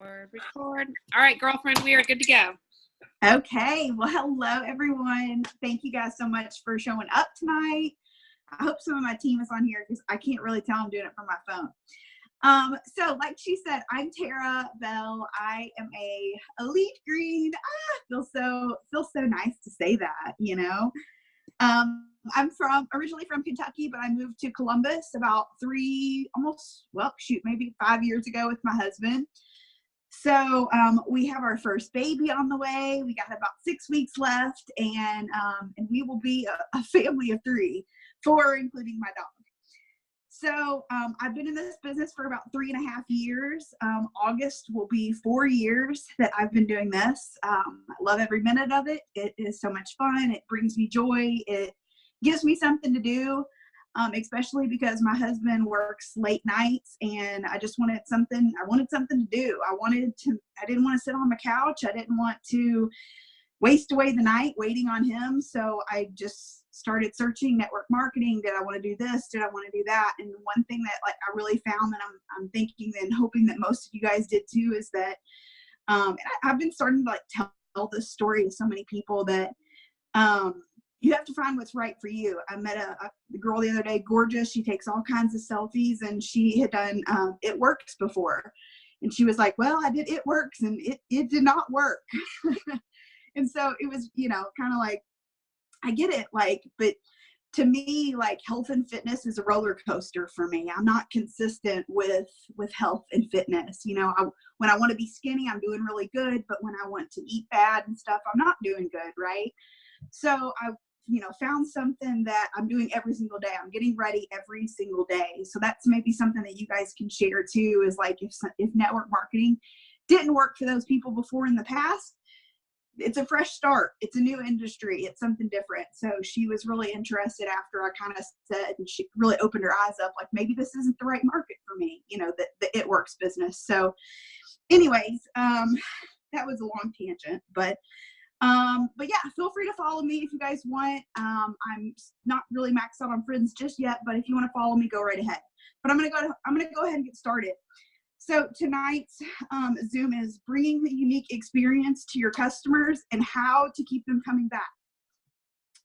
Record. All right, girlfriend, we are good to go. Okay. Well, hello, everyone. Thank you guys so much for showing up tonight. I hope some of my team is on here because I can't really tell I'm doing it from my phone. So like she said, I'm Tera Bell. I am a elite green. Feels so nice to say that, you know. I'm originally from Kentucky, but I moved to Columbus about maybe 5 years ago with my husband. So we have our first baby on the way. We got about 6 weeks left, and we will be a family of four, including my dog. So I've been in this business for about 3.5 years. August will be 4 years that I've been doing this. I love every minute of it. It is so much fun. It brings me joy. It gives me something to do, especially because my husband works late nights, and I wanted something to do. I didn't want to sit on my couch. I didn't want to waste away the night waiting on him. So I just started searching network marketing. Did I want to do this? Did I want to do that? And one thing that I really found that I'm thinking and hoping that most of you guys did too is that I've been starting to tell this story to so many people that you have to find what's right for you. I met a girl the other day, gorgeous. She takes all kinds of selfies, and she had done It Works before. And she was like, well, I did It Works, and it did not work. And so it was, kind of like, I get it, but to me, health and fitness is a roller coaster for me. I'm not consistent with health and fitness. When I want to be skinny, I'm doing really good, but when I want to eat bad and stuff, I'm not doing good, right? So I found something that I'm doing every single day. I'm getting ready every single day. So that's maybe something that you guys can share too, is if network marketing didn't work for those people before in the past, it's a fresh start. It's a new industry. It's something different. So she was really interested after I kind of said, and she really opened her eyes up, maybe this isn't the right market for me, the It Works business. So anyways, that was a long tangent, but yeah, feel free to follow me if you guys want. I'm not really maxed out on friends just yet, but if you want to follow me, go right ahead. But I'm going to go ahead and get started. So tonight's Zoom is bringing the unique experience to your customers and how to keep them coming back.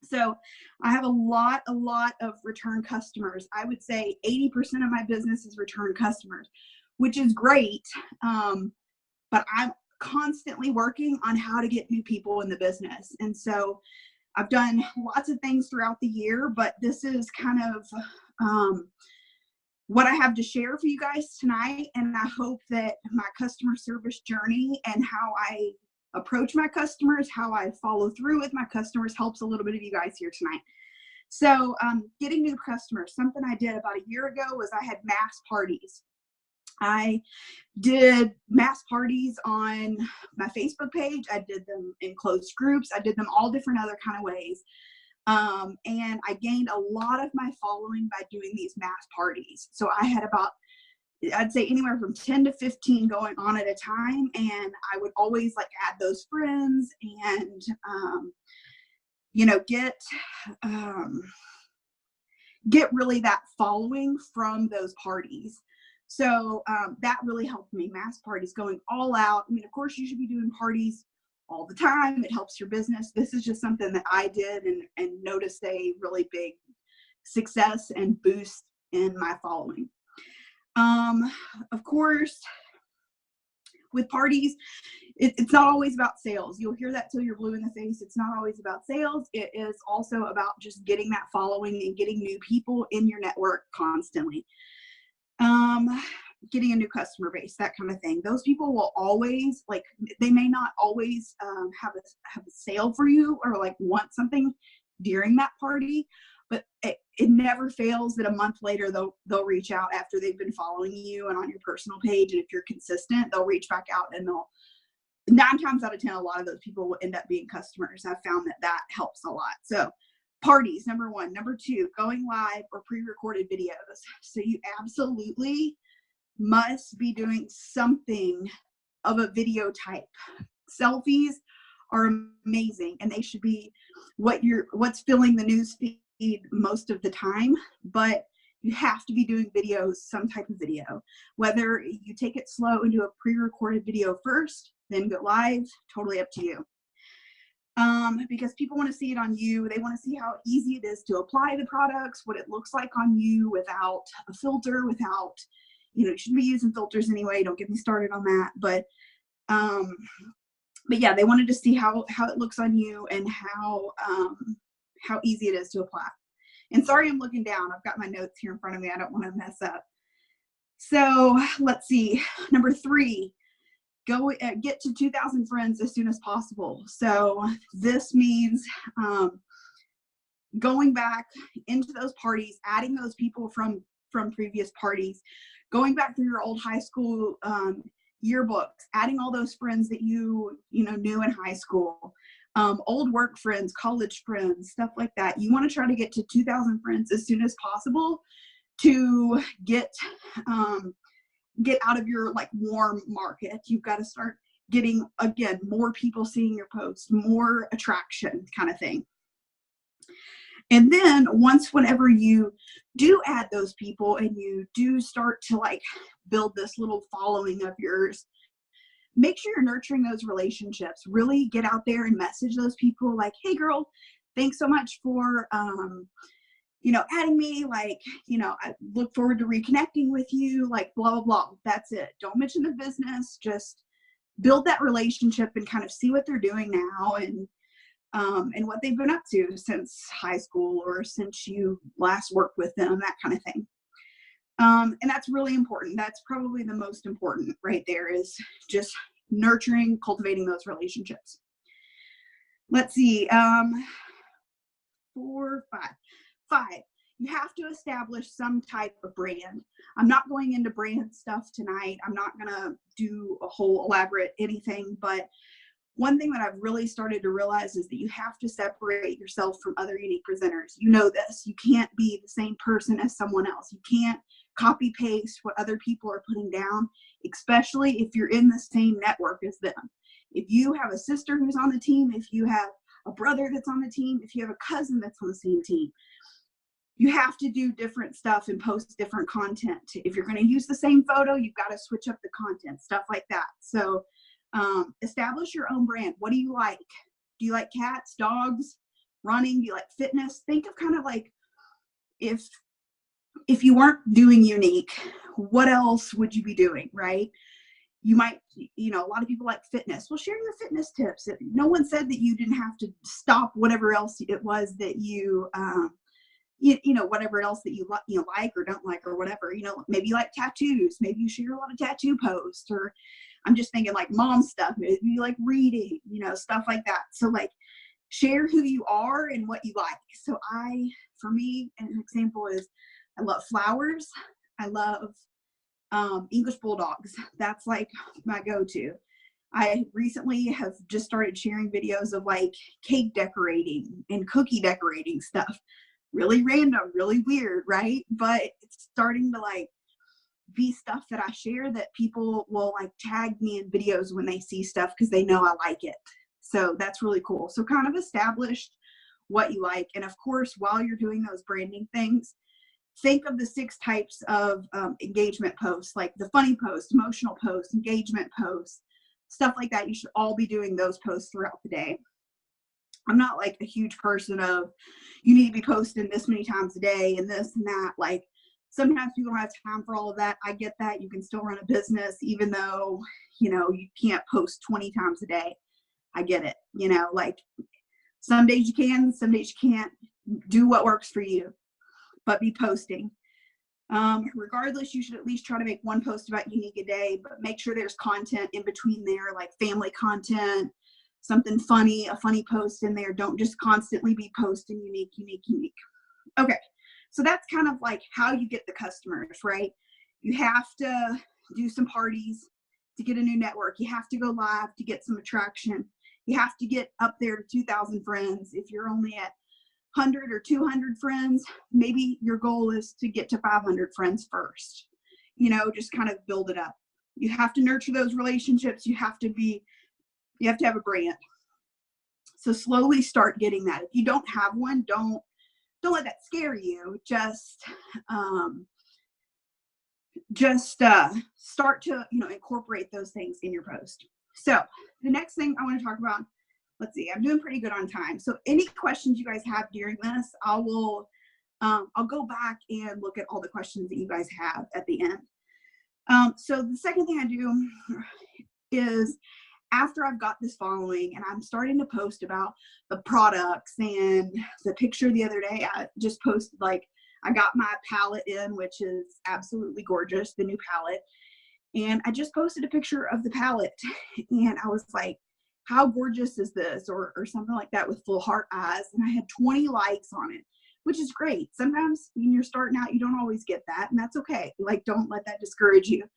So I have a lot of return customers. I would say 80% of my business is return customers, which is great. But I'm constantly working on how to get new people in the business. And so I've done lots of things throughout the year, but this is kind of what I have to share for you guys tonight. And I hope that my customer service journey and how I approach my customers, how I follow through with my customers helps a little bit of you guys here tonight. So getting new customers, something I did about a year ago was I had mass parties. I did mass parties on my Facebook page. I did them in closed groups. I did them all different other kind of ways. And I gained a lot of my following by doing these mass parties. So I had I'd say anywhere from 10 to 15 going on at a time. And I would always add those friends and, get really that following from those parties. So that really helped me. Mass parties, going all out. I mean, of course, you should be doing parties all the time. It helps your business. This is just something that I did and noticed a really big success and boost in my following. Of course, with parties, it's not always about sales. You'll hear that till you're blue in the face. It's not always about sales. It is also about just getting that following and getting new people in your network constantly. Getting a new customer base, that kind of thing. Those people will always they may not always have a sale for you or want something during that party, but it never fails that a month later they'll reach out after they've been following you and on your personal page. And if you're consistent, they'll reach back out, and 9 times out of 10, a lot of those people will end up being customers. I've found that helps a lot. So parties, number 1. Number 2, going live or pre-recorded videos. So you absolutely must be doing something of a video type. Selfies are amazing, and they should be what's filling the news feed most of the time, but You have to be doing videos, some type of video. Whether you take it slow and do a pre-recorded video first, then go live, totally up to you. Because people want to see it on you. They want to see how easy it is to apply the products, what it looks like on you without a filter, without, you shouldn't be using filters anyway. Don't get me started on that. But yeah, they wanted to see how it looks on you and how easy it is to apply. And sorry, I'm looking down. I've got my notes here in front of me. I don't want to mess up. So let's see. Number 3, go get to 2,000 friends as soon as possible. So this means going back into those parties, adding those people from previous parties, going back through your old high school yearbooks, adding all those friends that you knew in high school, old work friends, college friends, stuff like that. You want to try to get to 2,000 friends as soon as possible to get out of your warm market. You've got to start getting, again, more people seeing your posts, more attraction kind of thing. And then whenever you do add those people and you do start to build this little following of yours, make sure you're nurturing those relationships. Really get out there and message those people like, hey girl, thanks so much for adding me, I look forward to reconnecting with you, blah, blah, blah. That's it. Don't mention the business. Just build that relationship and kind of see what they're doing now and what they've been up to since high school or since you last worked with them, that kind of thing. And that's really important. That's probably the most important right there, is just nurturing, cultivating those relationships. Let's see. 4, 5. You have to establish some type of brand. I'm not going into brand stuff tonight. I'm not going to do a whole elaborate anything, but one thing that I've really started to realize is that you have to separate yourself from other unique presenters. You know this. You can't be the same person as someone else. You can't copy paste what other people are putting down, especially if you're in the same network as them. If you have a sister who's on the team, if you have a brother that's on the team, if you have a cousin that's on the same team, you have to do different stuff and post different content. If you're going to use the same photo, you've got to switch up the content, stuff like that. So establish your own brand. What do you like? Do you like cats, dogs, running? Do you like fitness? Think of kind of if you weren't doing unique, what else would you be doing, right? You might, a lot of people like fitness. Well, share your fitness tips. No one said that you didn't have to stop whatever else it was that you whatever else that you like or don't like or whatever. Maybe you like tattoos. Maybe you share a lot of tattoo posts, or I'm just thinking mom stuff. Maybe you like reading, stuff like that. So share who you are and what you like. So for me, an example is I love flowers. I love English bulldogs. That's my go-to. I recently have just started sharing videos of cake decorating and cookie decorating stuff. Really random, really weird, right? But it's starting to be stuff that I share that people will tag me in videos when they see stuff because they know I like it. So that's really cool. So kind of established what you like. And of course, while you're doing those branding things, think of the 6 types of engagement posts, like the funny post, emotional post, engagement posts, stuff like that. You should all be doing those posts throughout the day. I'm not a huge person of you need to be posting this many times a day and this and that. Sometimes people don't have time for all of that. I get that. You can still run a business even though, you can't post 20 times a day. I get it. Some days you can, some days you can't. Do what works for you, but be posting. Regardless, you should at least try to make 1 post about unique a day, but make sure there's content in between there, like family content, something funny, a funny post in there. Don't just constantly be posting unique. Okay. So that's kind of how you get the customers, right? You have to do some parties to get a new network. You have to go live to get some attraction. You have to get up there to 2,000 friends. If you're only at 100 or 200 friends, maybe your goal is to get to 500 friends first. Just kind of build it up. You have to nurture those relationships. You have to have a brand. So slowly start getting that. If you don't have one, don't don't let that scare you. Just start to, incorporate those things in your post. So the next thing I want to talk about, let's see, I'm doing pretty good on time. So any questions you guys have during this, I'll go back and look at all the questions that you guys have at the end. So the second thing I do is, after I've got this following and I'm starting to post about the products, and the picture the other day, I just posted, like, I got my palette in, which is absolutely gorgeous, the new palette. And I just posted a picture of the palette and I was like, how gorgeous is this? Or something like that, with full heart eyes. And I had 20 likes on it, which is great. Sometimes when you're starting out, you don't always get that, and that's okay. Like, don't let that discourage you.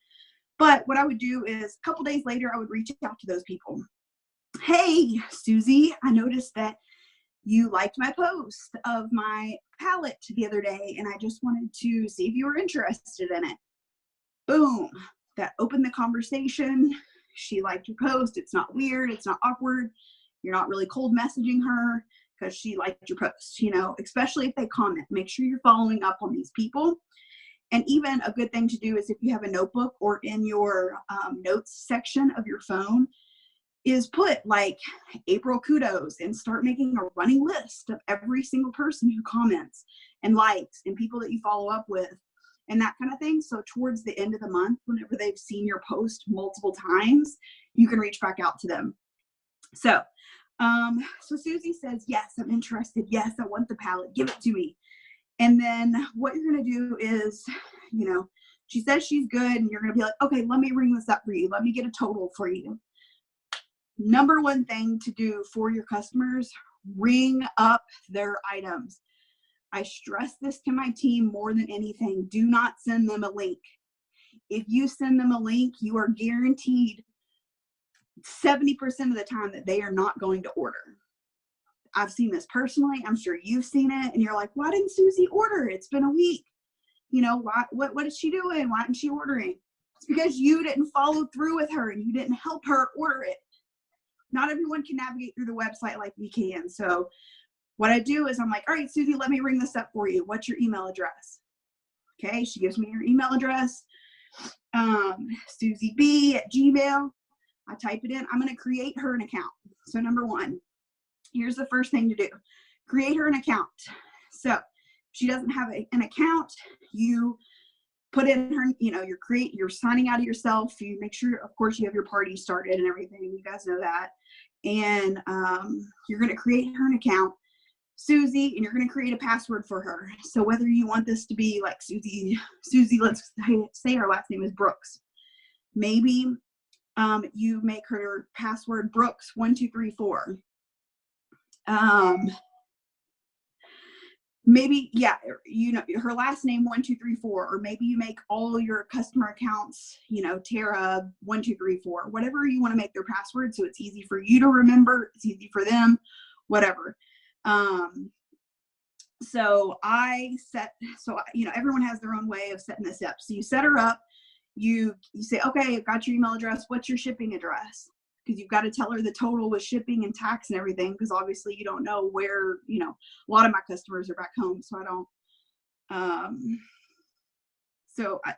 But what I would do is, a couple days later, I would reach out to those people. Hey, Susie, I noticed that you liked my post of my palette the other day, and I just wanted to see if you were interested in it. Boom. That opened the conversation. She liked your post. It's not weird. It's not awkward. You're not really cold messaging her because she liked your post, especially if they comment. Make sure you're following up on these people. And even a good thing to do is, if you have a notebook or in your notes section of your phone, is put like April kudos, and start making a running list of every single person who comments and likes and people that you follow up with and that kind of thing. So towards the end of the month, whenever they've seen your post multiple times, you can reach back out to them. So Susie says, yes, I'm interested. Yes, I want the palette. Give it to me. And then what you're going to do is, she says she's good, and you're going to be like, okay, let me ring this up for you. Let me get a total for you. Number one thing to do for your customers, ring up their items. I stress this to my team more than anything. Do not send them a link. If you send them a link, you are guaranteed 70% of the time that they are not going to order. I've seen this personally. I'm sure you've seen it. And you're like, why didn't Susie order? It's been a week. What is she doing? Why isn't she ordering? It's because you didn't follow through with her and you didn't help her order it. Not everyone can navigate through the website like we can. So what I do is, I'm like, all right, Susie, let me ring this up for you. What's your email address? Okay, she gives me her email address, susieb@gmail. I type it in. I'm going to create her an account. So number one, here's the first thing to do. Create her an account. So if she doesn't have an account, you put in her, you're signing out of yourself. You make sure, of course, you have your party started and everything. You guys know that. And you're going to create her an account, Susie, and you're going to create a password for her. So whether you want this to be like Susie, let's say her last name is Brooks. Maybe you make her password Brooks 1234. Maybe, her last name 1234, or maybe you make all your customer accounts, Tera 1234, whatever you want to make their password, so it's easy for you to remember, it's easy for them, whatever. So everyone has their own way of setting this up. So you set her up, you say, okay, I've got your email address. What's your shipping address? Because you've got to tell her the total with shipping and tax and everything, because obviously you don't know where, a lot of my customers are back home, so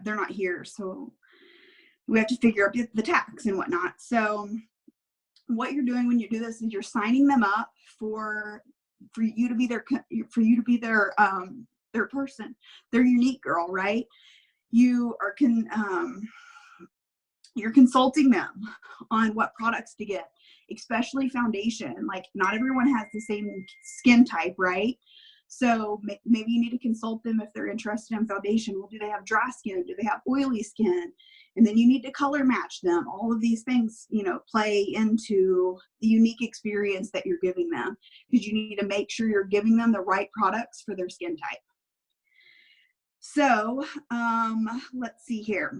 they're not here. So we have to figure out the tax and whatnot. So what you're doing when you do this is you're signing them up for you to be their person, their unique girl, right? You're consulting them on what products to get, especially foundation. Like, not everyone has the same skin type, right? So maybe you need to consult them if they're interested in foundation. Well, do they have dry skin? Do they have oily skin? And then you need to color match them. All of these things, play into the unique experience that you're giving them, because you need to make sure you're giving them the right products for their skin type. So let's see here.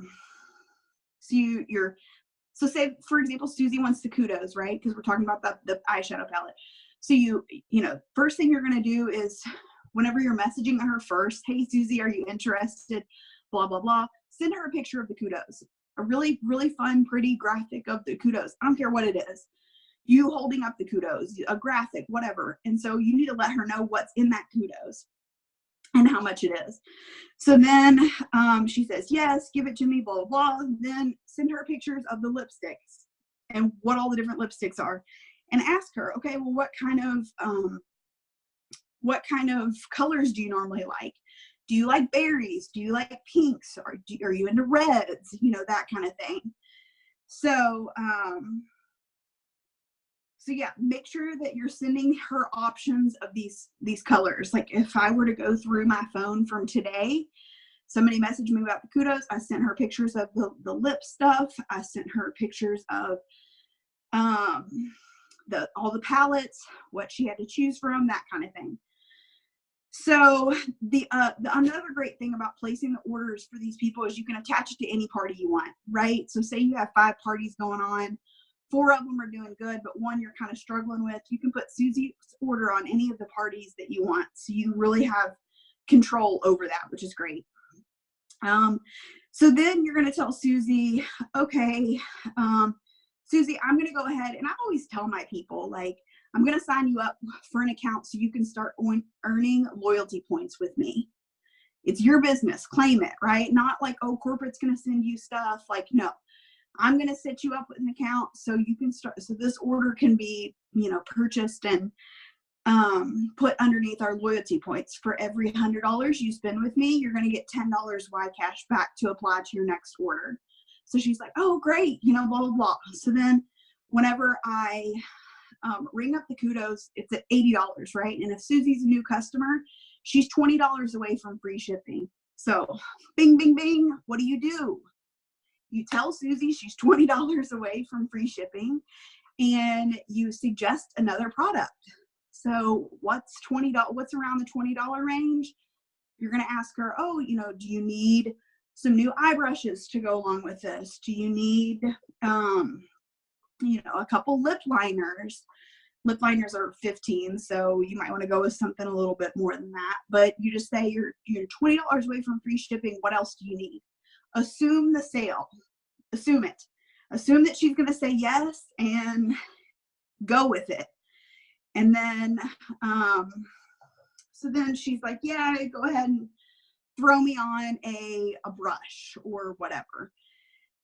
So say, for example, Susie wants the kudos, right? Because we're talking about the eyeshadow palette. So first thing you're going to do is, whenever you're messaging her first, hey, Susie, are you interested? Blah, blah, blah. Send her a picture of the kudos. A really, really fun, pretty graphic of the kudos. I don't care what it is. You holding up the kudos, a graphic, whatever. And so you need to let her know what's in that kudos. and how much it is. So then she says, yes, give it to me, blah, blah, blah. Then send her pictures of the lipsticks and what all the different lipsticks are, and ask her, okay, well, what kind of colors do you normally like? Do you like berries? Do you like pinks? Or are you into reds? You know, that kind of thing. So, so yeah, make sure that you're sending her options of these colors. Like if I were to go through my phone from today, somebody messaged me about the kudos. I sent her pictures of the lip stuff. I sent her pictures of all the palettes, what she had to choose from, that kind of thing. So the another great thing about placing the orders for these people is you can attach it to any party you want, right? So say you have 5 parties going on, 4 of them are doing good, but one you're kind of struggling with, you can put Susie's order on any of the parties that you want. So you really have control over that, which is great. So then you're going to tell Susie, okay, Susie, I'm going to go ahead, and I always tell my people, like, I'm going to sign you up for an account so you can start earning loyalty points with me. It's your business. Claim it, right? Not like, oh, corporate's going to send you stuff. Like, no, I'm going to set you up with an account so you can start, so this order can be, you know, purchased and put underneath our loyalty points. For every $100 you spend with me, you're going to get $10 Y cash back to apply to your next order. So she's like, oh, great, you know, blah, blah, blah. So then whenever I ring up the kudos, it's at $80, right? And if Susie's a new customer, she's $20 away from free shipping. So bing, bing, bing, what do? You tell Susie she's $20 away from free shipping, and you suggest another product. So what's around the $20 range? You're going to ask her, oh, you know, do you need some new eye brushes to go along with this? Do you need, you know, a couple lip liners? Lip liners are $15, so you might want to go with something a little bit more than that. But you just say you're $20 away from free shipping. What else do you need? Assume the sale. Assume it. Assume that she's going to say yes and go with it. And then, so then she's like, yeah, go ahead and throw me on a brush or whatever.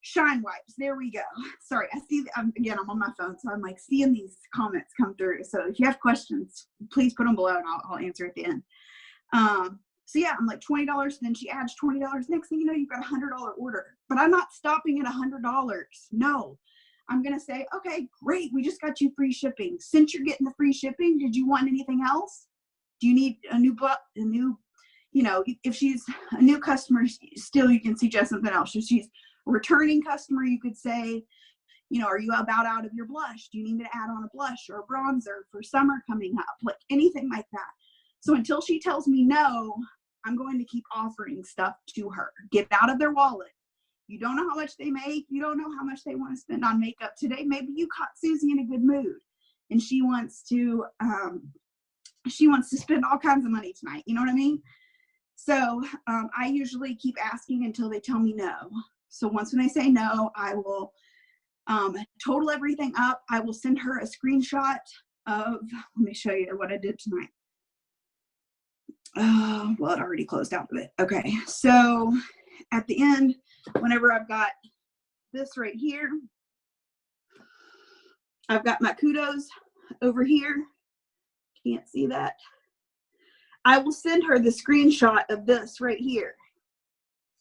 Shine wipes. There we go. Sorry, I see, again, I'm on my phone, so I'm like seeing these comments come through. So if you have questions, please put them below and I'll answer at the end. So yeah, I'm like $20. Then she adds $20. Next thing you know, you've got a $100 order. But I'm not stopping at $100. No, I'm going to say, okay, great. We just got you free shipping. Since you're getting the free shipping, did you want anything else? Do you need a new, you know, if she's a new customer, still you can suggest something else. If she's a returning customer, you could say, you know, are you about out of your blush? Do you need me to add on a blush or a bronzer for summer coming up? Like anything like that. So until she tells me no, I'm going to keep offering stuff to her. Get out of their wallet. You don't know how much they make. You don't know how much they want to spend on makeup today. Maybe you caught Susie in a good mood and she wants to spend all kinds of money tonight. You know what I mean? So I usually keep asking until they tell me no. So once when they say no, I will total everything up. I will send her a screenshot of, let me show you what I did tonight. Well, it already closed out of it. Okay, so at the end, whenever I've got this right here, I've got my kudos over here. Can't see that. I will send her the screenshot of this right here.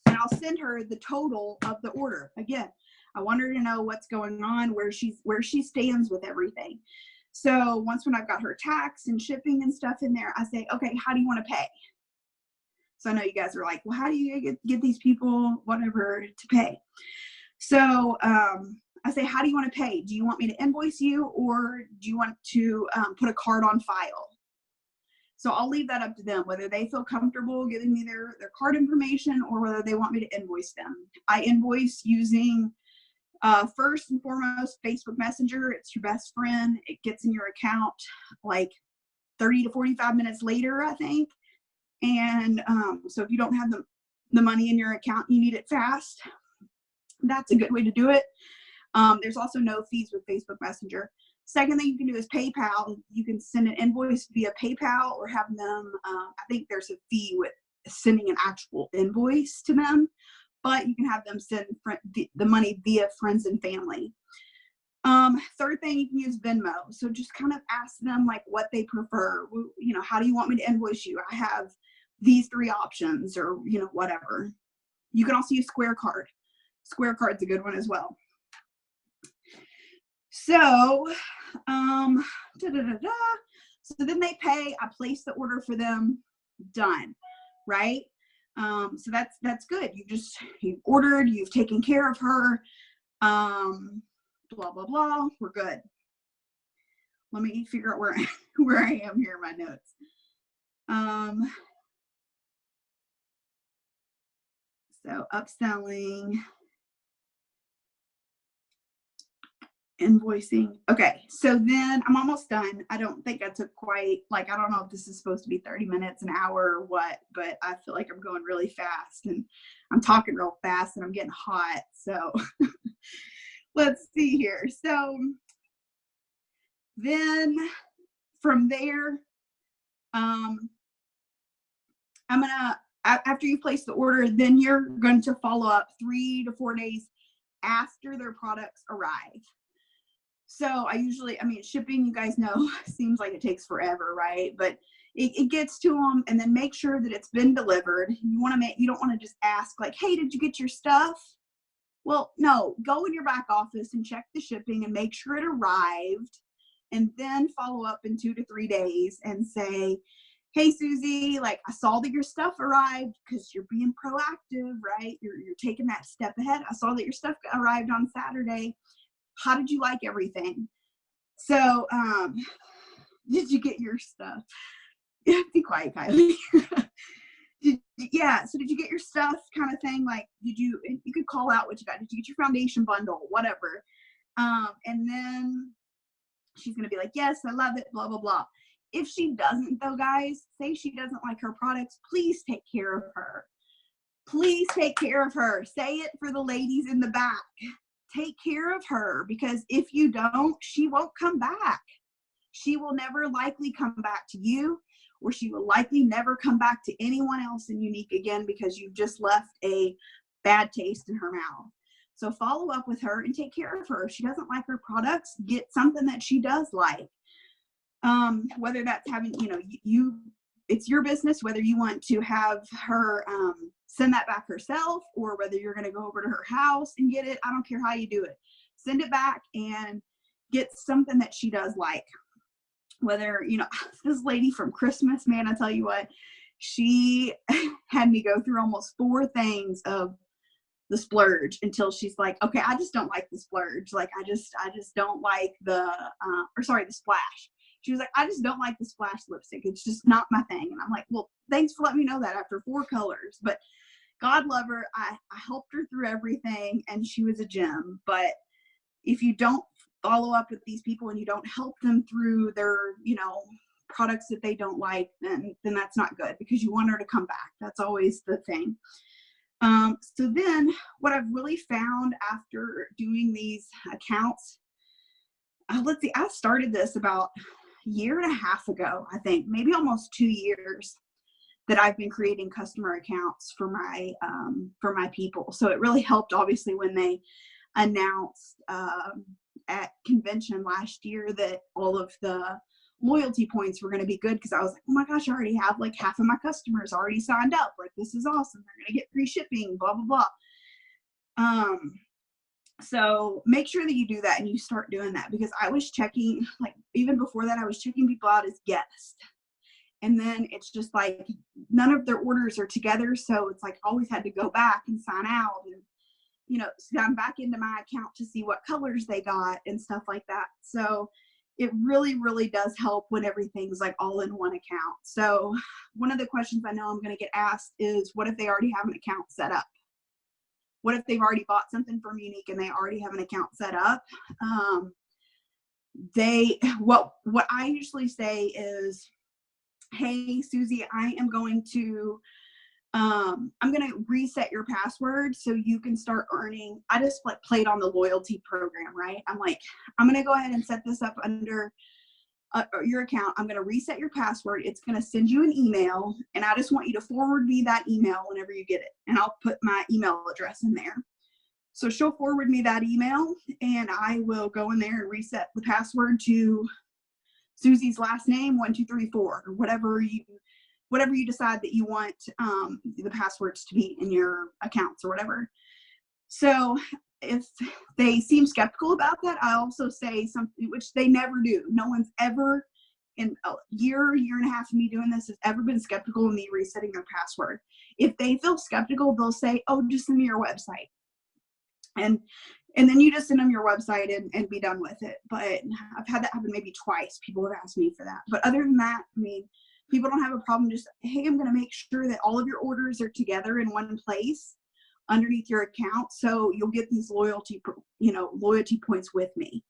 And I'll send her the total of the order. Again, I want her to know what's going on, where she stands with everything. So once when I've got her tax and shipping and stuff in there, I say, okay, how do you want to pay? So I know you guys are like, well, how do you get these people, whatever, to pay? So I say, how do you want to pay? Do you want me to invoice you, or do you want to put a card on file? So I'll leave that up to them, whether they feel comfortable giving me their card information or whether they want me to invoice them. I invoice using, first and foremost, Facebook Messenger. It's your best friend. It gets in your account like 30 to 45 minutes later, I think. And so if you don't have the money in your account, you need it fast, that's a good way to do it. There's also no fees with Facebook Messenger. Second thing you can do is PayPal. You can send an invoice via PayPal or have them, I think there's a fee with sending an actual invoice to them, but you can have them send the money via friends and family. Third thing, you can use Venmo. So just kind of ask them like what they prefer. You know, how do you want me to invoice you? I have these 3 options, or, you know, whatever. You can also use Square Card. Square Card's a good one as well. So, so then they pay, I place the order for them, done, right? So that's good. You've ordered, you've taken care of her, blah, blah, blah, we're good. Let me figure out where I am here in my notes. So upselling, invoicing. Okay, so then I'm almost done. I don't think I took quite, like, I don't know if this is supposed to be 30 minutes, an hour, or what, but I feel like I'm going really fast, and I'm talking real fast, and I'm getting hot. So let's see here. So then from there, I'm gonna, after you place the order, then you're going to follow up 3 to 4 days after their products arrive. So I mean, shipping, you guys know, seems like it takes forever, right? But it gets to them, and then make sure that it's been delivered. You don't want to just ask like, hey, did you get your stuff? Well, no, go in your back office and check the shipping and make sure it arrived, and then follow up in 2 to 3 days and say, hey, Susie, like, I saw that your stuff arrived, because you're being proactive, right? You're taking that step ahead. I saw that your stuff arrived on Saturday. How did you like everything? So, did you get your stuff? Be quiet, Kylie. So did you get your stuff, kind of thing? Like, you could call out what you got. Did you get your foundation bundle? Whatever. And then she's going to be like, yes, I love it, blah, blah, blah. If she doesn't, though, guys, say she doesn't like her products, please take care of her. Please take care of her. Say it for the ladies in the back. Take care of her, because if you don't, she won't come back. She will never likely come back to you, or she will likely never come back to anyone else in Unique again, because you've just left a bad taste in her mouth. So follow up with her and take care of her. If she doesn't like her products, get something that she does like. Whether that's having, it's your business, whether you want to have her send that back herself, or whether you're going to go over to her house and get it. I don't care how you do it. Send it back and get something that she does like. Whether, this lady from Christmas, man, I tell you what, she had me go through almost 4 things of the splurge until she's like, okay, I just don't like the splurge. Like, I just don't like the splash. She was like, I just don't like the splash lipstick. It's just not my thing. And I'm like, well, thanks for letting me know that after 4 colors. But God love her. I helped her through everything, and she was a gem. But if you don't follow up with these people and you don't help them through their, products that they don't like, then that's not good, because you want her to come back. That's always the thing. So then what I've really found after doing these accounts, let's see, I started this about a year and a half ago, I think, maybe almost 2 years, that I've been creating customer accounts for my people. So it really helped, obviously, when they announced at convention last year that all of the loyalty points were going to be good, because I was like, oh my gosh, I already have like half of my customers already signed up. Like, this is awesome. They're going to get free shipping, blah, blah, blah. So make sure that you do that and you start doing that, because I was checking, like, even before that, I was checking people out as guests. And then it's just like none of their orders are together. So it's like always had to go back and sign out and, sign back into my account to see what colors they got and stuff like that. So it really, really does help when everything's like all in one account. So one of the questions I know I'm going to get asked is, what if they already have an account set up? What if they've already bought something from Unique and they already have an account set up? What I usually say is, hey, Susie, I am going to I'm going to reset your password so you can start earning. I just like played on the loyalty program, right? I'm like, I'm going to go ahead and set this up under your account. I'm going to reset your password. It's going to send you an email, and I just want you to forward me that email whenever you get it. And I'll put my email address in there. So she'll forward me that email, and I will go in there and reset the password to Susie's last name, 1234, or whatever you decide that you want the passwords to be in your accounts or whatever. So if they seem skeptical about that, I also say something which they never do. No one's ever in a year and a half of me doing this has ever been skeptical of me resetting their password. If they feel skeptical, they'll say, oh, just send me your website. And then you just send them your website and be done with it. But I've had that happen maybe twice. People have asked me for that. But other than that, I mean, people don't have a problem. Just, hey, I'm going to make sure that all of your orders are together in one place underneath your account. So you'll get these loyalty points with me.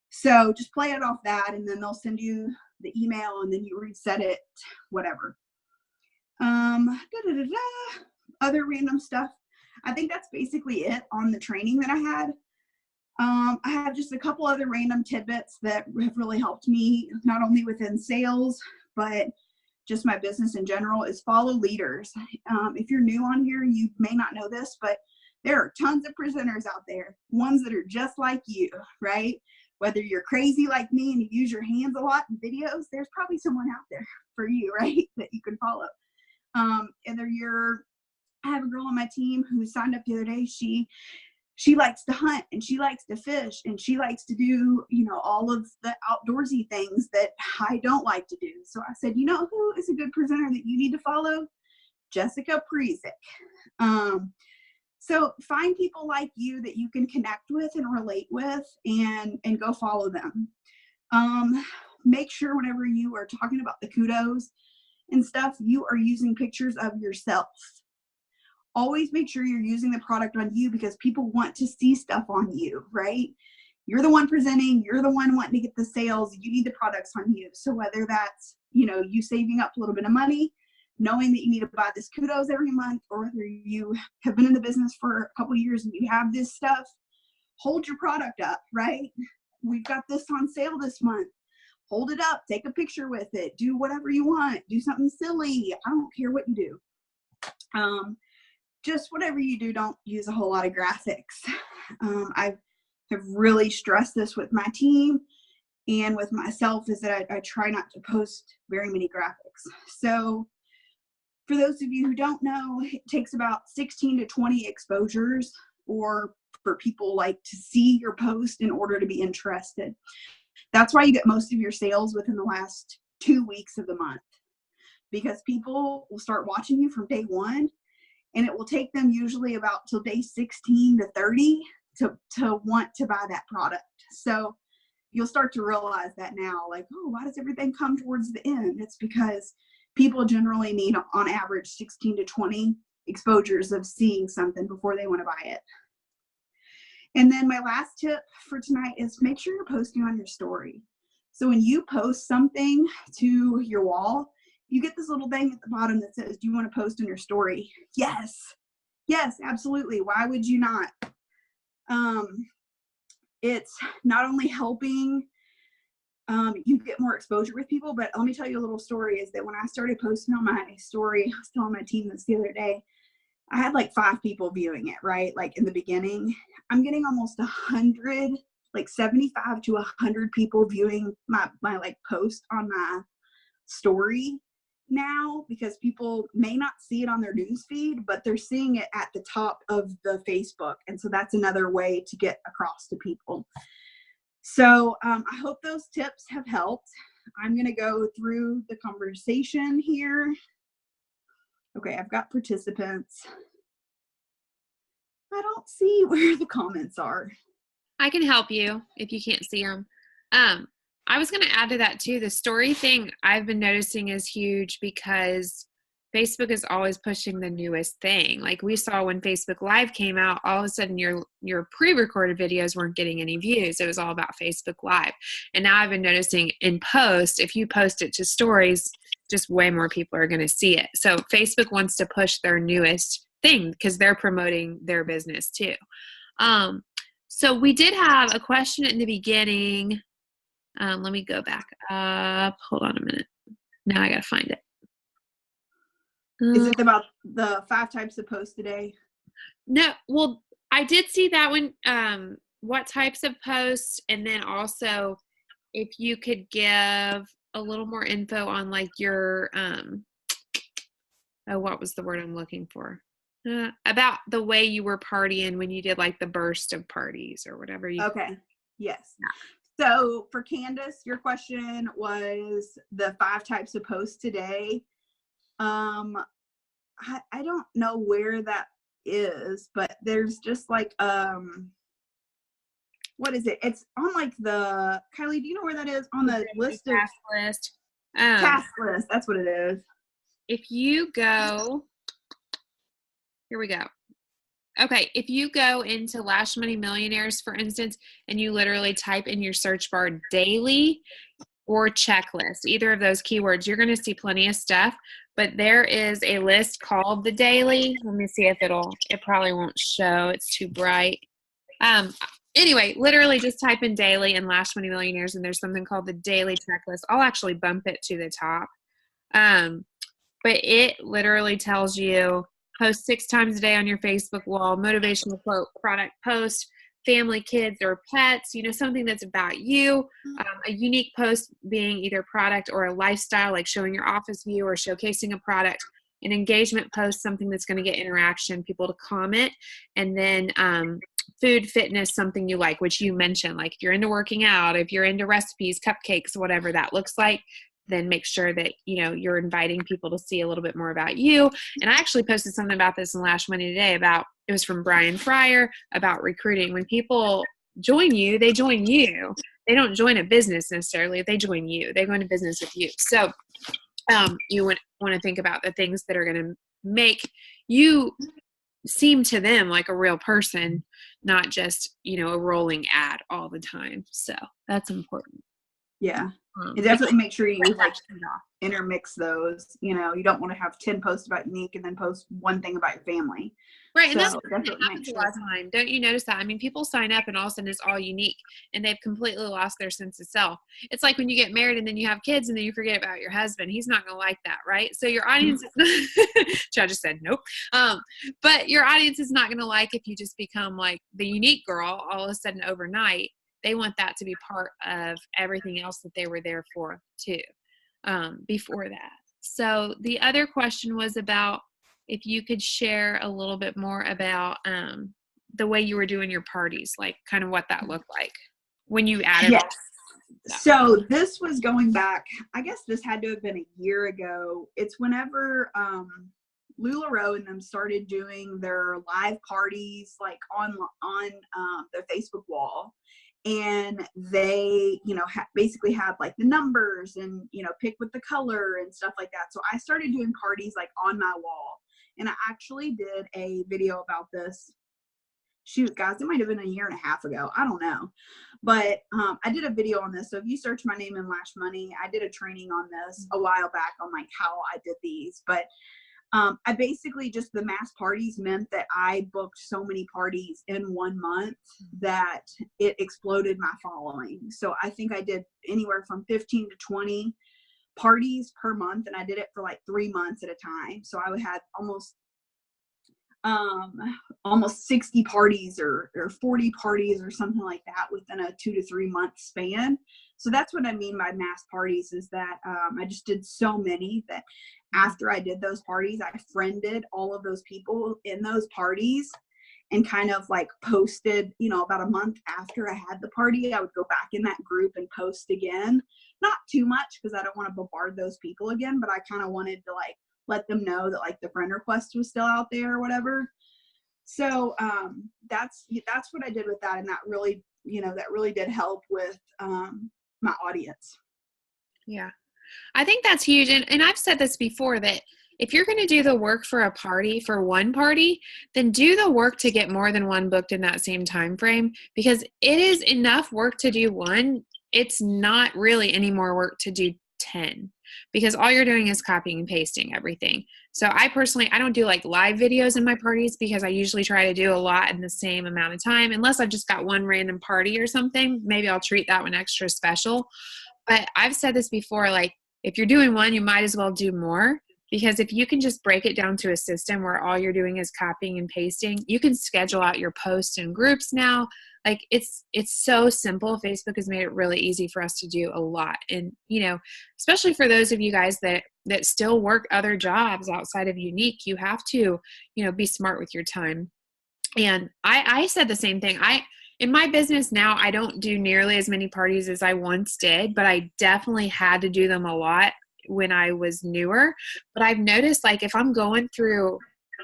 So just play it off that, and then they'll send you the email, and then you reset it, whatever. Other random stuff. I think that's basically it on the training that I had. I have just a couple other random tidbits that have really helped me, not only within sales, but just my business in general, is follow leaders. If you're new on here, you may not know this, but there are tons of presenters out there, ones that are just like you, right? Whether you're crazy like me and you use your hands a lot in videos, there's probably someone out there for you, right, that you can follow. I have a girl on my team who signed up the other day. She likes to hunt, and she likes to fish, and she likes to do, all of the outdoorsy things that I don't like to do. So I said, who is a good presenter that you need to follow? Jessica Prizik. So find people like you that you can connect with and relate with, and go follow them. Make sure whenever you are talking about the kudos and stuff, you are using pictures of yourself. Always make sure you're using the product on you, because people want to see stuff on you, right? You're the one presenting, you're the one wanting to get the sales, you need the products on you. So whether that's, you saving up a little bit of money, knowing that you need to buy this kudos every month, or whether you have been in the business for a couple of years and you have this stuff, hold your product up, right? We've got this on sale this month. Hold it up, take a picture with it, do whatever you want, do something silly. I don't care what you do. Just whatever you do, don't use a whole lot of graphics. I have really stressed this with my team and with myself, is that I try not to post very many graphics. So for those of you who don't know, it takes about 16 to 20 exposures, or for people like to see your post in order to be interested. That's why you get most of your sales within the last 2 weeks of the month, because people will start watching you from day one. And it will take them usually about till day 16 to 30 to want to buy that product. So you'll start to realize that now, like, oh, why does everything come towards the end? It's because people generally need, on average, 16 to 20 exposures of seeing something before they want to buy it. And then my last tip for tonight is make sure you're posting on your story. So when you post something to your wall, you get this little thing at the bottom that says, do you want to post on your story? Yes, absolutely. Why would you not? It's not only helping you get more exposure with people, but let me tell you a little story, is that when I started posting on my story, I was telling my team this the other day, I had like 5 people viewing it, right? Like in the beginning, I'm getting almost 100, like 75 to 100 people viewing my like post on my story now, because people may not see it on their news feed, but they're seeing it at the top of the Facebook. And so that's another way to get across to people. So I hope those tips have helped. I'm going to go through the conversation here. Okay, I've got participants. I don't see where the comments are. I can help you if you can't see them. I was going to add to that too. The story thing I've been noticing is huge, because Facebook is always pushing the newest thing. Like we saw when Facebook Live came out, all of a sudden your pre-recorded videos weren't getting any views. It was all about Facebook Live. And now I've been noticing in post, if you post it to stories, just way more people are going to see it. So Facebook wants to push their newest thing because they're promoting their business too. So we did have a question in the beginning. Let me go back up. Hold on a minute. Now I got to find it. Is it about the 5 types of posts today? No, well, I did see that one. What types of posts, and then also if you could give a little more info on like your what was the word I'm looking for? About the way you were partying when you did like the burst of parties or whatever you. Okay. Yes. So for Candace, your question was the 5 types of posts today. I don't know where that is, but there's just like what is it? It's on like the Kylie. Do you know where that is on the list? Task list. Task list. That's what it is. If you go, here we go. Okay, if you go into Lash Money Millionaires, for instance, and you literally type in your search bar daily or checklist, either of those keywords, you're going to see plenty of stuff. But there is a list called the daily. Let me see if it probably won't show. It's too bright. Anyway, literally just type in daily and Lash Money Millionaires, and there's something called the daily checklist. I'll actually bump it to the top. But it literally tells you post 6 times a day on your Facebook wall, motivational quote, product post, family, kids, or pets, something that's about you, a unique post being either product or a lifestyle, like showing your office view or showcasing a product, an engagement post, something that's going to get interaction, people to comment, and then food, fitness, something you like, which you mentioned, like if you're into working out, if you're into recipes, cupcakes, whatever that looks like, then make sure that, you're inviting people to see a little bit more about you. And I actually posted something about this in Lash Money today it was from Brian Fryer about recruiting. When people join you, they join you. They don't join a business necessarily. They join you. They go into business with you. So you want to think about the things that are going to make you seem to them like a real person, not just, a rolling ad all the time. So that's important. Yeah. And definitely make sure you like intermix those. You don't want to have 10 posts about unique and then post one thing about your family. Right. And that's what happens a lot of time. Don't you notice that? I mean, people sign up and all of a sudden it's all unique and they've completely lost their sense of self. It's like when you get married and then you have kids and then you forget about your husband. He's not going to like that, right? So your audience is I just said nope. But your audience is not going to like if you just become like the unique girl all of a sudden overnight. They want that to be part of everything else that they were there for too, before that. So the other question was about if you could share a little bit more about the way you were doing your parties, like kind of what that looked like when you added. Yes. So this was going back, I guess this had to have been a year ago. It's whenever LuLaRoe and them started doing their live parties like on their Facebook wall. And they, basically had like the numbers and, pick with the color and stuff like that. So I started doing parties like on my wall. And I actually did a video about this. Shoot, guys, it might have been a year and a half ago. I don't know. But I did a video on this. So if you search my name in Lash Money, I did a training on this a while back on like how I did these. But I basically just the mass parties meant that I booked so many parties in 1 month that it exploded my following. So I think I did anywhere from 15 to 20 parties per month, and I did it for like 3 months at a time. So I had almost 60 parties or 40 parties or something like that within a 2 to 3 month span. So that's what I mean by mass parties, is that I just did so many that after I did those parties, I friended all of those people in those parties and kind of like posted, about a month after I had the party, I would go back in that group and post again. Not too much because I don't want to bombard those people again, but I kind of wanted to like let them know that like the friend request was still out there or whatever. So that's what I did with that. And that really, that really did help with my audience. Yeah. I think that's huge. And I've said this before, that if you're going to do the work for a party, for one party, then do the work to get more than one booked in that same time frame, because it is enough work to do one. It's not really any more work to do 10. because all you're doing is copying and pasting everything. So I don't do like live videos in my parties because I usually try to do a lot in the same amount of time, unless I've just got one random party or something. Maybe I'll treat that one extra special. But I've said this before, like if you're doing one, you might as well do more, because if you can just break it down to a system where all you're doing is copying and pasting, you can schedule out your posts in groups now. Like it's so simple. Facebook has made it really easy for us to do a lot. And, especially for those of you guys that still work other jobs outside of Unique, you have to, be smart with your time. And I said the same thing. In my business now, I don't do nearly as many parties as I once did, but I definitely had to do them a lot when I was newer. But I've noticed, like, if I'm going through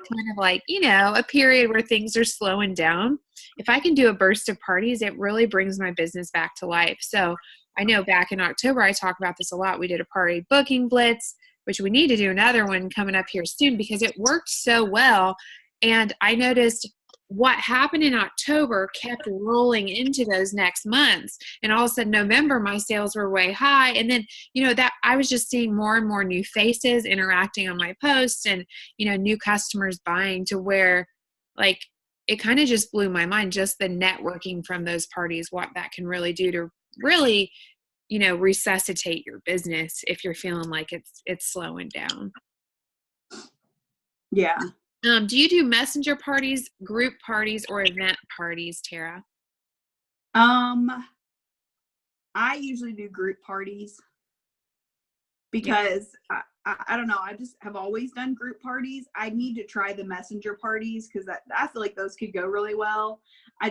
kind of like, a period where things are slowing down, if I can do a burst of parties, it really brings my business back to life. So I know back in October, I talk about this a lot. We did a party booking blitz, which we need to do another one coming up here soon because it worked so well. And I noticed what happened in October kept rolling into those next months. And all of a sudden, November, my sales were way high. And then, that I was just seeing more and more new faces interacting on my posts and, new customers buying, to where like it kind of just blew my mind, just the networking from those parties, what that can really do to really, resuscitate your business if you're feeling like it's slowing down. Yeah. Do you do messenger parties, group parties, or event parties, Tera? I usually do group parties because I don't know. I just have always done group parties. I need to try the messenger parties because I feel like those could go really well. I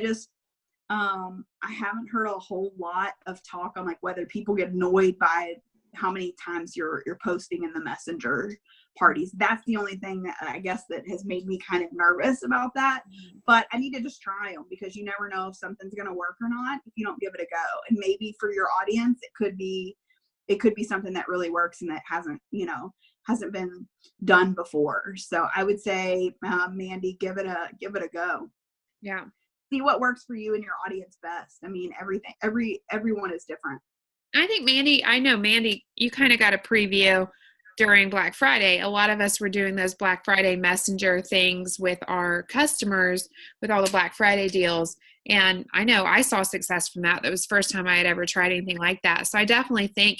haven't heard a whole lot of talk on like whether people get annoyed by how many times you're posting in the messenger parties. That's the only thing that I guess that has made me kind of nervous about that. But I need to just try them because you never know if something's going to work or not if you don't give it a go. And maybe for your audience, it could be something that really works and that hasn't been done before. So I would say, Mandy, give it a go. Yeah. See what works for you and your audience best. I mean, everyone is different. I know Mandy, you kind of got a preview during Black Friday. A lot of us were doing those Black Friday messenger things with our customers with all the Black Friday deals. And I know I saw success from that. That was the first time I had ever tried anything like that. So I definitely think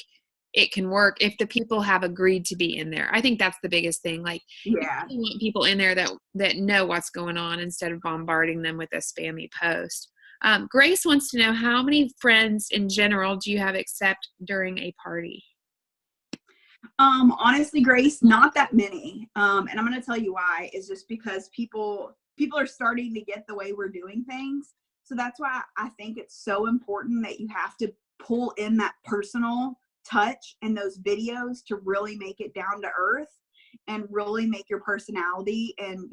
it can work if the people have agreed to be in there. I think that's the biggest thing. Like, yeah, you want people in there that know what's going on instead of bombarding them with a spammy post. Grace wants to know, how many friends in general do you have accept during a party? Honestly, Grace, not that many. And I'm going to tell you why. Is just because people are starting to get the way we're doing things. So that's why I think it's so important that you have to pull in that personal touch in those videos to really make it down to earth and really make your personality and,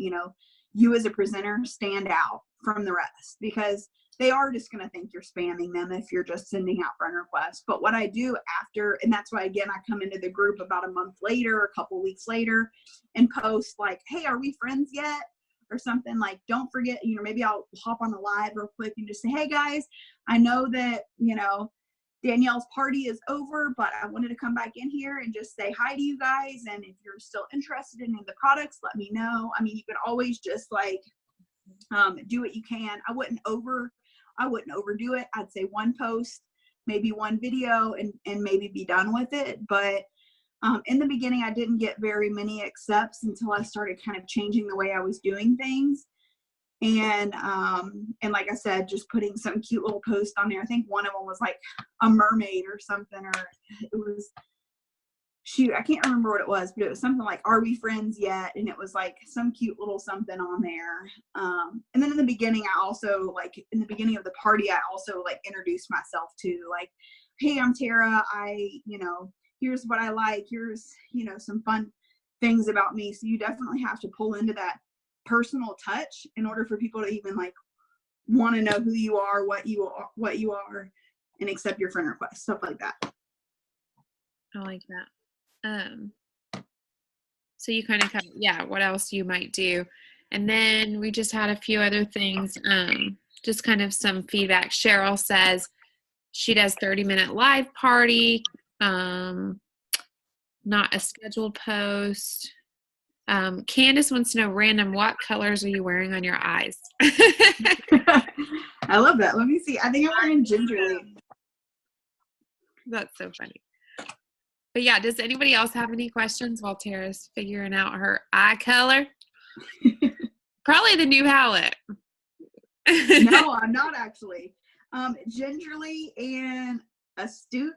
you as a presenter stand out from the rest, because they are just going to think you're spamming them if you're just sending out friend requests. But what I do after, and that's why, again, I come into the group about a month later, a couple weeks later, and post like, hey, are we friends yet? Or something like, don't forget, maybe I'll hop on a live real quick and just say, hey guys, I know that, Danielle's party is over, but I wanted to come back in here and just say hi to you guys. And if you're still interested in the products, let me know. I mean, you can always just like, do what you can. I wouldn't overdo it. I'd say one post, maybe one video, and maybe be done with it. But in the beginning, I didn't get very many accepts until I started kind of changing the way I was doing things. And like I said, just putting some cute little post on there. I think one of them was like a mermaid or something, or it was, shoot, I can't remember what it was, but it was something like, are we friends yet? And it was like some cute little something on there. And then in the beginning, in the beginning of the party, I also like introduced myself to like, hey, I'm Tera. Here's what I like. Here's, some fun things about me. So you definitely have to pull into that personal touch in order for people to even like want to know who you are, what you are, and accept your friend request, stuff like that. I like that. So you kind of what else you might do. And then we just had a few other things, just kind of some feedback. Cheryl says she does 30-minute live party. not a scheduled post. Candace wants to know, random, what colors are you wearing on your eyes? I love that. Let me see. I think I'm wearing gingerly. That's so funny. But yeah, does anybody else have any questions while Tara's figuring out her eye color? Probably the new palette. No, I'm not actually. Gingerly and astute.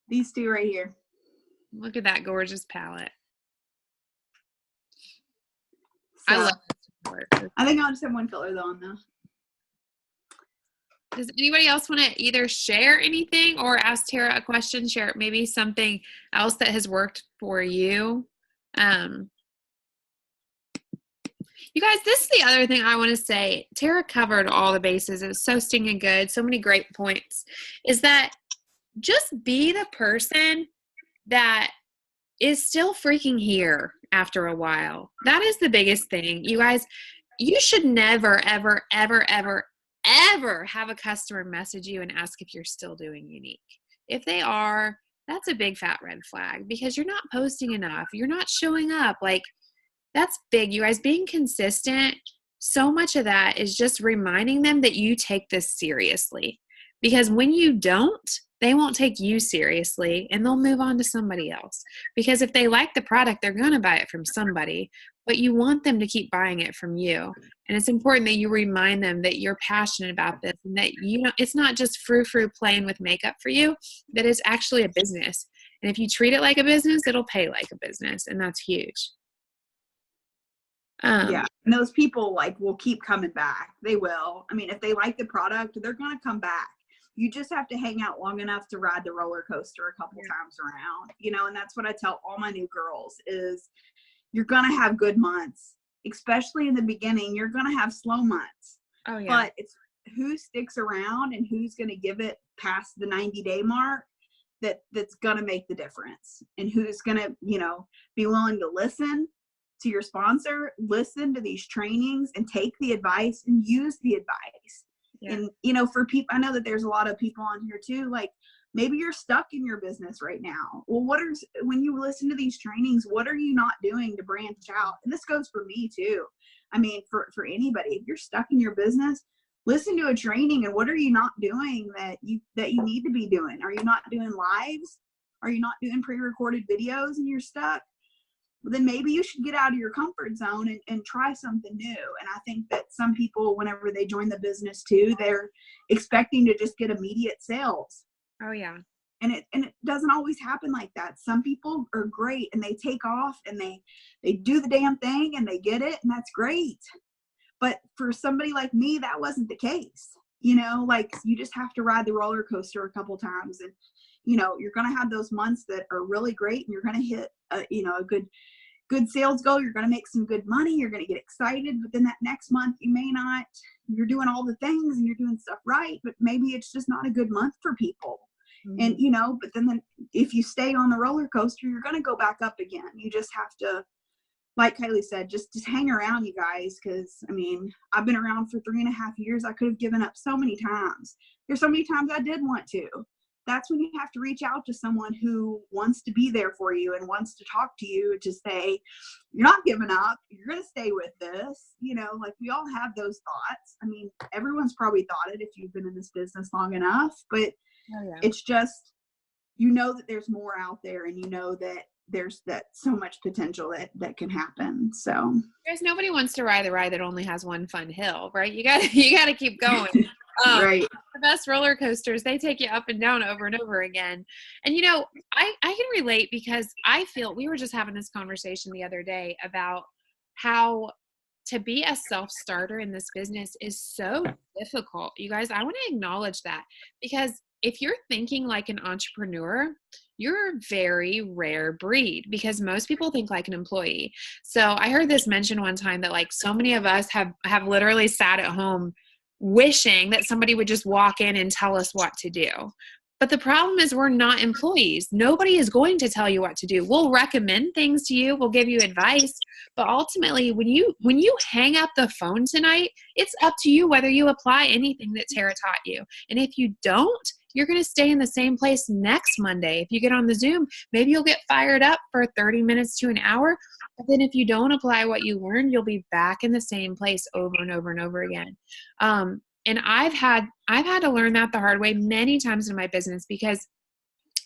These two right here. Look at that gorgeous palette. So, I love this. I think I'll just have one color though on though. Does anybody else want to either share anything or ask Tara a question, share maybe something else that has worked for you? You guys, this is the other thing I want to say. Tara covered all the bases. It was so stinking good. So many great points. Is that just be the person that is still freaking here after a while. That is the biggest thing. You guys, you should never, ever, ever, ever, ever have a customer message you and ask if you're still doing unique. If they are, that's a big fat red flag because you're not posting enough. You're not showing up. Like, that's big. You guys, being consistent, so much of that is just reminding them that you take this seriously. Because when you don't, they won't take you seriously and they'll move on to somebody else. Because if they like the product, they're going to buy it from somebody, but you want them to keep buying it from you. And it's important that you remind them that you're passionate about this and that it's not just frou-frou playing with makeup for you, that it's actually a business. And if you treat it like a business, it'll pay like a business. And that's huge. Yeah, and those people will keep coming back. They will. I mean, if they like the product, they're going to come back. You just have to hang out long enough to ride the roller coaster a couple times around, and that's what I tell all my new girls is you're going to have good months, especially in the beginning. You're going to have slow months. Oh, yeah. But it's who sticks around and who's going to give it past the 90-day mark that's going to make the difference, and who's going to, be willing to listen to your sponsor, listen to these trainings and take the advice and use the advice. Yeah. And, for people, I know that there's a lot of people on here too, maybe you're stuck in your business right now. Well, when you listen to these trainings, what are you not doing to branch out? And this goes for me too. I mean, for anybody, if you're stuck in your business, listen to a training and what are you not doing that you need to be doing? Are you not doing lives? Are you not doing pre-recorded videos and you're stuck? Well, then maybe you should get out of your comfort zone and try something new. And I think that some people, whenever they join the business too, they're expecting to just get immediate sales. Oh, yeah. And it doesn't always happen like that. Some people are great and they take off and they do the damn thing and they get it, and that's great. But for somebody like me, that wasn't the case. You just have to ride the roller coaster a couple times, and you're going to have those months that are really great and you're going to hit a good sales goal. You're going to make some good money. You're going to get excited, but then that next month you may not, you're doing all the things and you're doing stuff right, but maybe it's just not a good month for people. Mm-hmm. And, but then if you stay on the roller coaster, you're going to go back up again. You just have to, like Kylie said, just hang around, you guys. Cause I mean, I've been around for 3.5 years. I could have given up so many times. There's so many times I did want to. That's when you have to reach out to someone who wants to be there for you and wants to talk to you to say, you're not giving up. You're going to stay with this. We all have those thoughts. I mean, everyone's probably thought it if you've been in this business long enough, but It's just, that there's more out there, and that there's so much potential that can happen. So there's nobody wants to ride the ride that only has one fun hill, right? You got to keep going. Right. The best roller coasters, they take you up and down over and over again. And I can relate because I feel, we were just having this conversation the other day about how to be a self-starter in this business is so difficult. You guys, I want to acknowledge that, because if you're thinking like an entrepreneur, you're a very rare breed, because most people think like an employee. So I heard this mentioned one time that so many of us have literally sat at home wishing that somebody would just walk in and tell us what to do. But the problem is we're not employees. Nobody is going to tell you what to do. We'll recommend things to you. We'll give you advice. But ultimately, when you hang up the phone tonight, it's up to you whether you apply anything that Tara taught you. And if you don't, you're going to stay in the same place next Monday. If you get on the Zoom, maybe you'll get fired up for 30 minutes to an hour. But then if you don't apply what you learned, you'll be back in the same place over and over and over again. And I've had to learn that the hard way many times in my business, because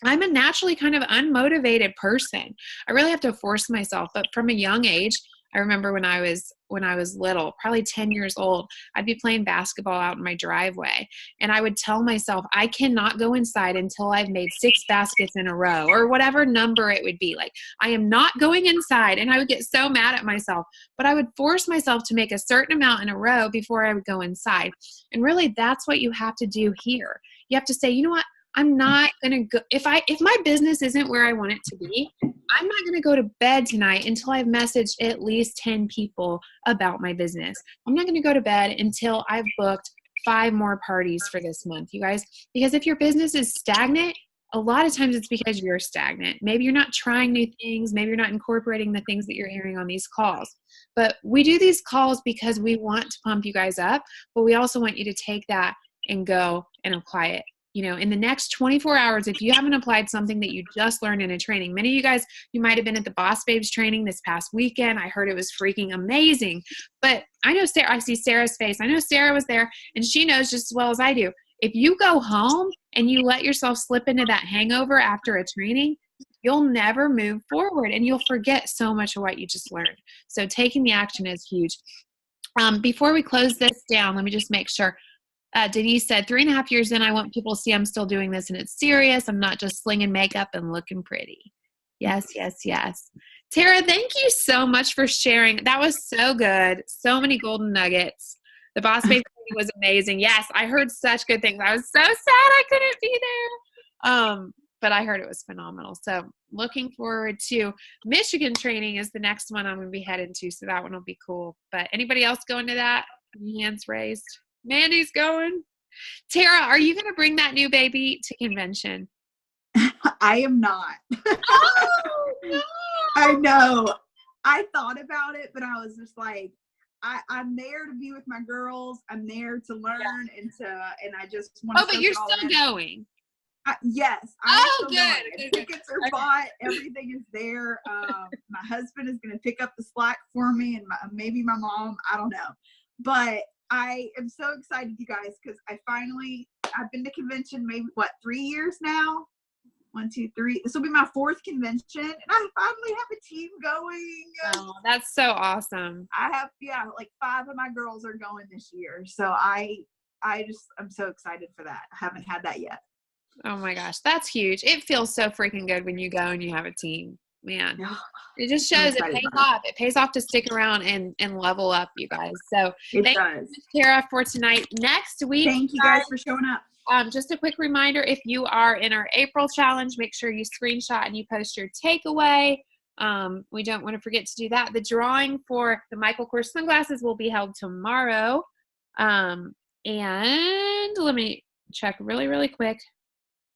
I'm a naturally kind of unmotivated person. I really have to force myself. But from a young age, I remember when I was little, probably 10 years old, I'd be playing basketball out in my driveway. And I would tell myself, I cannot go inside until I've made 6 baskets in a row, or whatever number it would be. Like, I am not going inside. And I would get so mad at myself, but I would force myself to make a certain amount in a row before I would go inside. And really, that's what you have to do here. You have to say, you know what? I'm not going to go, if my business isn't where I want it to be, I'm not going to go to bed tonight until I've messaged at least 10 people about my business. I'm not going to go to bed until I've booked 5 more parties for this month, you guys, because if your business is stagnant, a lot of times it's because you're stagnant. Maybe you're not trying new things. Maybe you're not incorporating the things that you're hearing on these calls. But we do these calls because we want to pump you guys up, but we also want you to take that and go and apply it. You know, in the next 24 hours, if you haven't applied something that you just learned in a training, many of you guys, you might have been at the Boss Babes training this past weekend. I heard it was freaking amazing. But I know Sarah, I see Sarah's face. I know Sarah was there, and she knows just as well as I do. If you go home and you let yourself slip into that hangover after a training, you'll never move forward, and you'll forget so much of what you just learned. So taking the action is huge. Before we close this down, let me just make sure. Denise said, 3.5 years in, I want people to see I'm still doing this and it's serious. I'm not just slinging makeup and looking pretty. Yes, yes, yes. Tera, thank you so much for sharing. That was so good. So many golden nuggets. The Boss Babe was amazing. Yes, I heard such good things. I was so sad I couldn't be there. But I heard it was phenomenal. So looking forward to Michigan training is the next one I'm going to be heading to. So that one will be cool. But anybody else going to that? Hands raised. Mandy's going. Tera, are you going to bring that new baby to convention? I am not. Oh, no. I know. I thought about it, but I was just like, I'm there to be with my girls. I'm there to learn and I just want to. Oh, but you're still going. Yes. Oh, good. Tickets are bought. Everything is there. My husband is going to pick up the slack for me, and maybe my mom. I don't know, but I am so excited, you guys, because I've been to convention maybe 3 years now. 1, 2, 3. This will be my 4th convention, and I finally have a team going. Oh, that's so awesome. I have, like 5 of my girls are going this year, so I'm so excited for that. I haven't had that yet. Oh my gosh, that's huge. It feels so freaking good when you go and you have a team. Man, it just shows it pays off. It pays off to stick around and level up, you guys. So thank you, Tera, for tonight. Next week, thank you guys for showing up. Just a quick reminder, if you are in our April challenge, make sure you screenshot and you post your takeaway. We don't want to forget to do that. The drawing for the Michael Kors sunglasses will be held tomorrow. And let me check really, really quick.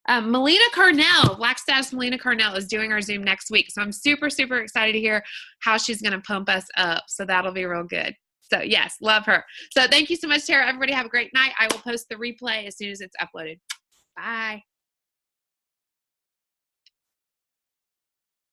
Melina Carnell, Black Status Melina Carnell is doing our Zoom next week. So I'm super, super excited to hear how she's going to pump us up. So that'll be real good. So yes, love her. So thank you so much, Tera. Everybody have a great night. I will post the replay as soon as it's uploaded. Bye.